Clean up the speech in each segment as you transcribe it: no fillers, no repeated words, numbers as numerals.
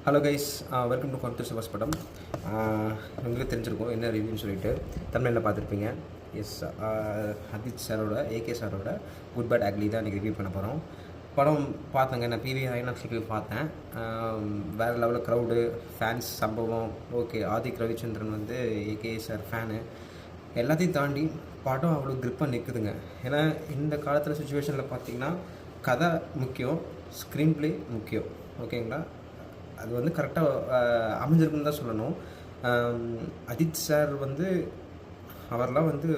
Hello guys, welcome to Coimbatore Siva's படம். உங்களுக்கு தெரிஞ்சிருக்கும் என்ன ரிவ்யூன்னு சொல்லிட்டு தமிழில் பார்த்துருப்பீங்க. எஸ், அஜித் சாரோட ஏகே சாரோட குட் பேட் அக்லி தான் இன்றைக்கி ரிவ்யூ பண்ண போகிறோம். படம் பார்த்தேங்க, நான் பிவி ஐநாக்ஸில் போய் பார்த்தேன். வேறு லெவலில் க்ரௌடு, ஃபேன்ஸ் சம்பவம். ஓகே, ஆதிக் ரவிச்சந்திரன் வந்து ஏகே சார் ஃபேனு. எல்லாத்தையும் தாண்டி படம் அவ்வளோ க்ரிப்பாக நிற்குதுங்க. ஏன்னா இந்த காலத்தில் சுச்சுவேஷனில் பார்த்திங்கன்னா கதை முக்கியம், ஸ்க்ரீன் ப்ளே முக்கியம். ஓகேங்களா, அது வந்து கரெக்டாக அமைஞ்சிருக்குன்னு தான் சொல்லணும். அஜித் சார் வந்து அவரெலாம் வந்து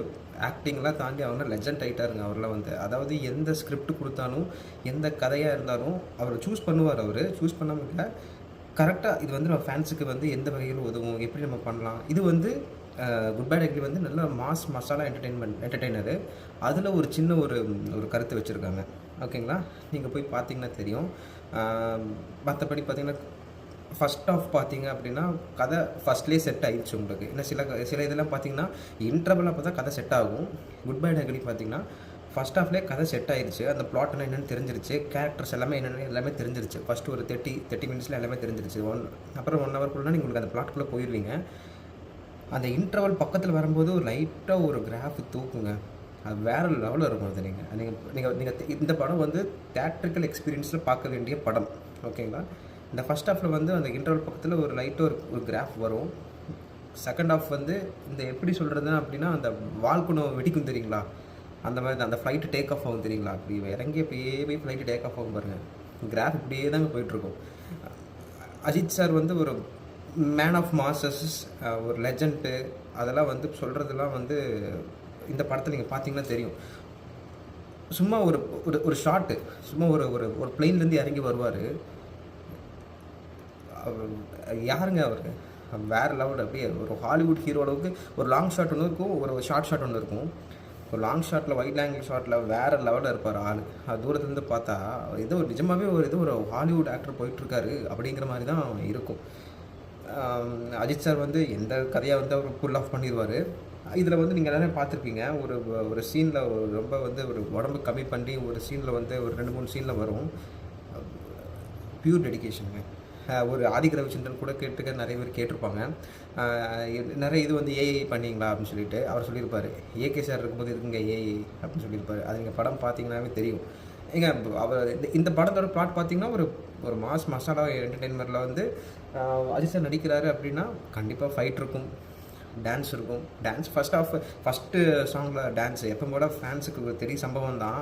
ஆக்டிங்லாம் தாண்டி அவங்க லெஜண்ட் ஆகிட்டாருங்க. அவரெலாம் வந்து அதாவது எந்த ஸ்கிரிப்ட் கொடுத்தாலும் எந்த கதையாக இருந்தாலும் அவர் சூஸ் பண்ணுவார். அவர் சூஸ் பண்ணாமல் இல்லை, கரெக்டாக இது வந்து நம்ம ஃபேன்ஸுக்கு வந்து எந்த வகையில் உதவும், எப்படி நம்ம பண்ணலாம். இது வந்து குட் பேட் அக்லி வந்து நல்ல மாஸ் மசாலா என்டர்டெய்னரு. அதில் ஒரு சின்ன ஒரு கருத்து வச்சுருக்காங்க. ஓகேங்களா, நீங்கள் போய் பார்த்தீங்கன்னா தெரியும். மற்றபடி பார்த்தீங்கன்னா ஃபஸ்ட் ஆஃப் பார்த்தீங்க அப்படின்னா கதை ஃபஸ்ட்லேயே செட் ஆகிடுச்சு உங்களுக்கு. இன்னும் சில இதெல்லாம் பார்த்தீங்கன்னா இன்டர்வல் அப்போ தான் கதை செட் ஆகும். குட் பேட் அக்லி பார்த்தீங்கன்னா ஃபஸ்ட் ஆஃப்லேயே கதை செட் ஆகிடுச்சு. அந்த பிளாட்னா என்னென்னு தெரிஞ்சிருச்சு, கேரக்டர்ஸ் எல்லாமே தெரிஞ்சிருச்சு. ஃபஸ்ட்டு ஒரு 30 மினிட்ஸில் எல்லாமே தெரிஞ்சிருச்சு. அப்புறம் 1 ஹவர்க்குள்ளே நீங்கள் உங்களுக்கு அந்த பிளாட்குள்ளே போயிடுவீங்க. அந்த இன்டர்வல் பக்கத்தில் வரும்போது ஒரு லைட்டாக ஒரு கிராஃப் தூக்குங்க, அது வேறு லெவலில் இருக்கும். அது நீங்கள் இந்த படம் வந்து தேட்ரிக்கல் எக்ஸ்பீரியன்ஸில் பார்க்க வேண்டிய படம். ஓகேங்களா, இந்த ஃபஸ்ட் ஹாஃபில் வந்து அந்த இன்டர்வல் பக்கத்தில் ஒரு லைட்டாக ஒரு கிராஃப் வரும். செகண்ட் ஹாஃப் வந்து இந்த எப்படி சொல்கிறது அப்படின்னா, அந்த வால்குணம் வெடிக்கும் தெரியுங்களா, அந்த மாதிரி தான். அந்த ஃப்ளைட்டு டேக் ஆஃப் ஆகும் தெரியுங்களா, அப்படி இறங்கி அப்படியே போய் ஃப்ளைட்டு டேக் ஆஃப் ஆகும் பாருங்கள். கிராஃப் இப்படியே தாங்க போயிட்டுருக்கும். அஜித் சார் வந்து ஒரு மேன் ஆஃப் மாசஸ், ஒரு லெஜண்ட்டு, அதெல்லாம் வந்து சொல்கிறதுலாம் வந்து இந்த படத்தில் நீங்கள் பார்த்தீங்கன்னா தெரியும். சும்மா ஒரு ஷாட்டு, சும்மா ஒரு பிளெயின்லேருந்து இறங்கி வருவார். யாருங்க அவர், வேறு லெவல். அப்படியே ஒரு ஹாலிவுட் ஹீரோ அளவுக்கு ஒரு லாங் ஷாட் ஒன்று இருக்கும், ஒரு ஷார்ட் ஷாட் ஒன்று இருக்கும். ஒரு லாங் ஷாட்டில், வைட் ஆங்கிள் ஷாட்டில் வேறு லெவலில் இருப்பார் ஆள். அது தூரத்துலேருந்து பார்த்தா ஏதோ நிஜமாகவே ஒரு ஹாலிவுட் ஆக்டர் போயிட்டுருக்காரு அப்படிங்கிற மாதிரி தான் இருக்கும். அஜித் சார் வந்து எந்த கதையாக வந்து அவர் புல் ஆஃப் பண்ணிடுவார். இதில் வந்து நீங்கள் எல்லாமே பார்த்துருப்பீங்க. ஒரு சீனில் ரொம்ப வந்து ஒரு உடம்பு கம்மி பண்ணி ஒரு சீனில் வந்து ஒரு 2-3 சீனில் வரும். பியூர் டெடிக்கேஷனுங்க. ஒரு ஆதிக் ரவிச்சந்திரன் கூட நிறைய பேர் கேட்டிருப்பாங்க, நிறைய இது வந்து ஏஐ பண்ணிங்களா அப்படின்னு சொல்லிட்டு. அவர் சொல்லியிருப்பார், ஏகே சார் இருக்கும்போது இருக்குங்க ஏஐ அப்படின்னு சொல்லியிருப்பார். அது நீங்கள் படம் பார்த்தீங்கன்னாவே தெரியும். ஏங்க, அவர் இந்த படத்தோட பிளாட் பார்த்தீங்கன்னா ஒரு மாஸ் மசாலா என்டர்டெயின்மெண்ட்டில் வந்து அஜித் சார் நடிக்கிறாரு அப்படின்னா கண்டிப்பாக ஃபைட் இருக்கும், டான்ஸ் இருக்கும். டான்ஸ் ஃபஸ்ட்டு சாங்கில் டான்ஸு எப்போ கூட ஃபேன்ஸுக்கு தெரிய சம்பவம் தான்.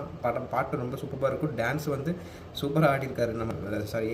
பாட்டு ரொம்ப சூப்பராக இருக்கும். டான்ஸ் வந்து சூப்பராக ஆடிருக்காரு நம்ம சாரி